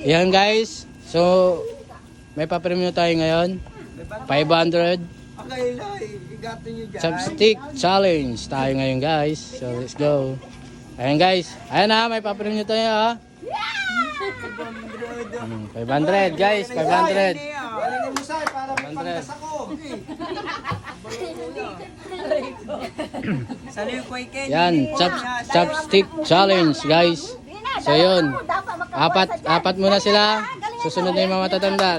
Yan guys. So, may papremyo tayo ngayon. 500 Okay, igato nyo dyan. chopstick challenge tayo ngayon guys. So, let's go. Ayan guys. Ayan na, may papremyo tayo ha. 500 guys, 500. Galingan mo sa'yo para may 500. panggas ako. Yan, chopstick challenge guys. So yun, apat muna sila. Susunod na yung mga matatanda.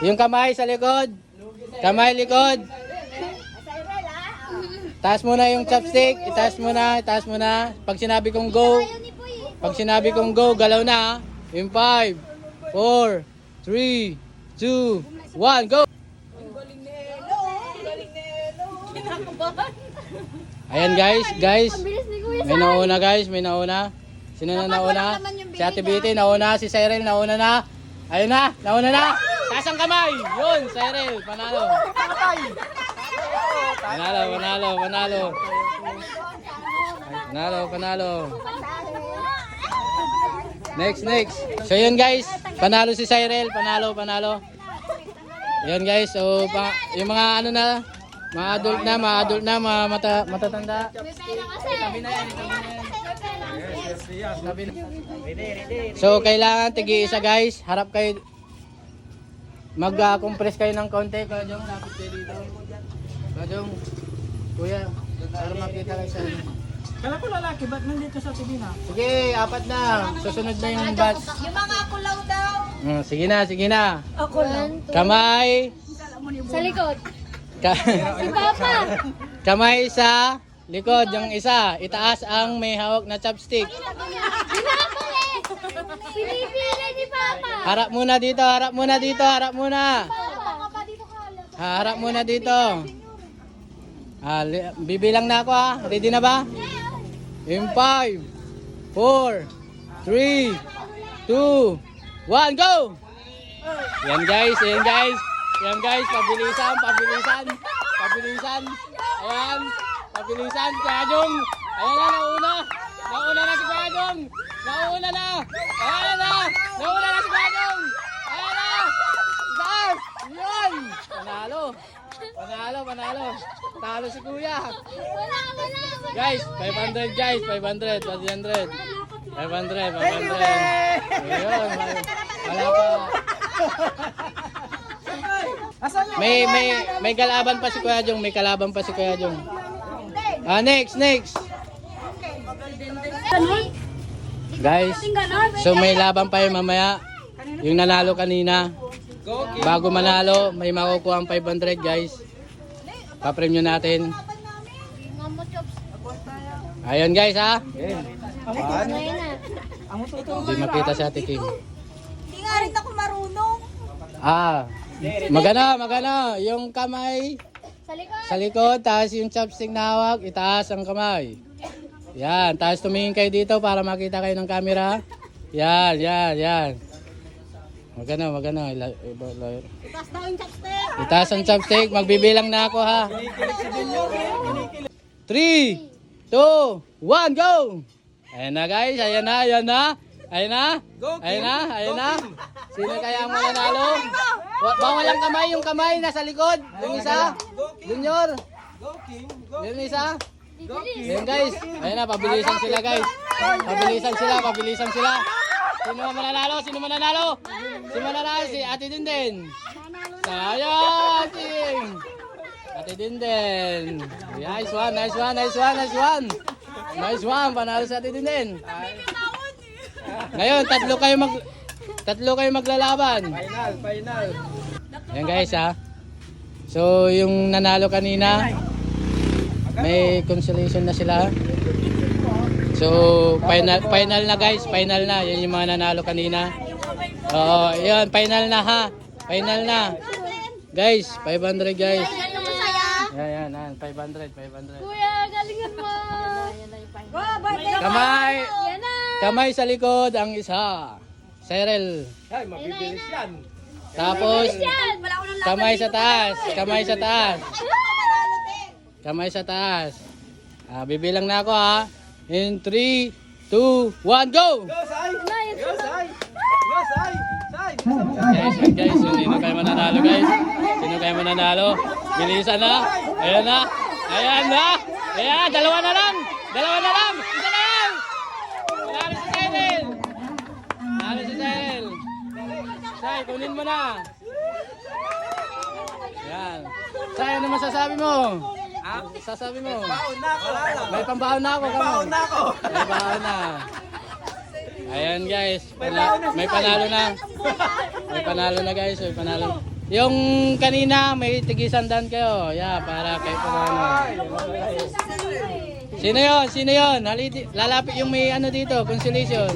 Yung kamay sa likod. Kamay likod. Taas muna yung chopstick. Itaas muna, itaas muna. Pag sinabi kong go, galaw na. In 5, 4, 3, 2, 1, go! Ayan guys. May nauna guys, may nauna. Sino na nauna? Si Ate Biti, nauna. Si Cyril, nauna na. Ayun na, nauna na. Taas ang kamay. Yun, Cyril, panalo. Panalo. Next. So yun guys, panalo si Cyril, panalo. Yun guys, so yung mga ano na, mga adult na, mga matatanda. Tabi na yan. So kailangan tigi-isa guys, harap kayo. Mag-compress kayo ng konti, Kajong, lapit kayo dito. Kajong, kuya, para makita kayo sa inyo. Kala ko lalaki, ba't nandito sa TV na? Sige, 4 na. Susunod na yung batch. Yung mga kulaw daw. Sige na. Ako lang. Kamay. Sa likod. Ka- Si Papa. kamay sa likod, yung isa. Itaas ang may hawak na chopstick. Pinapalit. Pinipili ni Papa. Harap muna dito. Papa, Harap muna dito. Bibilang na ako ha. Ready na ba? In 5, 4, 3, 2, 1, go! Yan guys. Pabilisan. Ayan. Pabilisan. Kajong. Ayan na, nauna. Nauna na si Kajong. Nauna na si Kajong. Ayan na. Itaas. Yan. Panalo. Talo si Kuya. Wala. Guys, 500 guys. 500. Ayun. Wala pa. May kalaban pa si Kuya Jong. Next. Guys, so may laban pa yung mamaya. Yung nanalo kanina. Bago manalo, may makukuha ang 500 guys. Papremyo natin. Ayun guys ha. Hindi makita si Ate Kim. Hindi nga rin ako marunong. Magana. Yung kamay Sa likod. sa likod, taas yung chopstick na hawak, itaas ang kamay. Yan, taas tumingin kayo dito para makita kayo ng camera. Yan. Magana. Itaas daw yung chopstick. Itaas ang chopstick, magbibilang na ako ha. 3, 2, 1, go! Ayan na guys, ayan na. Sino kaya ang mananalo? Bawal ang kamay, yung kamay nasa likod. Yung isa, Junior. Yung isa. Ayan guys, ayan na, pabilisan sila guys. Pabilisan sila. Sino mananalo? Si Ate Dinden. Sayang! Ate Dinden. Nice one. Panalo si Ate Dinden. Ngayon, tatlo kayo maglalaban. Final. Ayan guys ha. So, yung nanalo kanina, may consolation na sila. So, final na guys. Final na. Yan yung mga nanalo kanina. Oo, yun. Final na ha. Guys, 500 guys. Yan. 500. Kuya, galingan mo. Kamay sa likod ang isa. Cyril. Ay, mabibilis yan. Tapos, kamay sa taas. Bibilang na ako ha. In 3, 2, 1, go! Go, Sai! Guys, sino kayo mananalo guys? Sino kayo mananalo? Bilisan na. Ayan na. Ayan na. Ayan, dalawa na lang. Dalawa na lang. Isa na lang. Manalo si Jael. Manalo si Jael. Sai, kunin mo na. Yan. Sai, ano masasabi mo? Sasabi mo. Baon na ako. May pambaon na ako. Baon na ako. May baon na. Ayan guys. May panalo na. May panalo na guys. May panalo. Yung kanina may tigisandan kayo. Yeah, para kay panalo. Sino yon? Sino yon? Lalapit yung may ano dito. Consolation.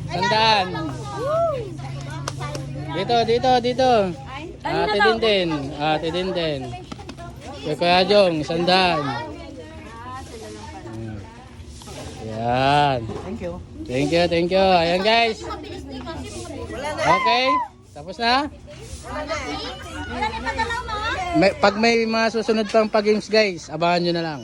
Sandaan. Dito. Ate Dintin. Ate Dintin. Kuya Jong, sandaan. Yan. Thank you. Thank you. Ayan guys. Okay. Tapos na? Pag may mga susunod pang pag-games guys, abangan nyo na lang.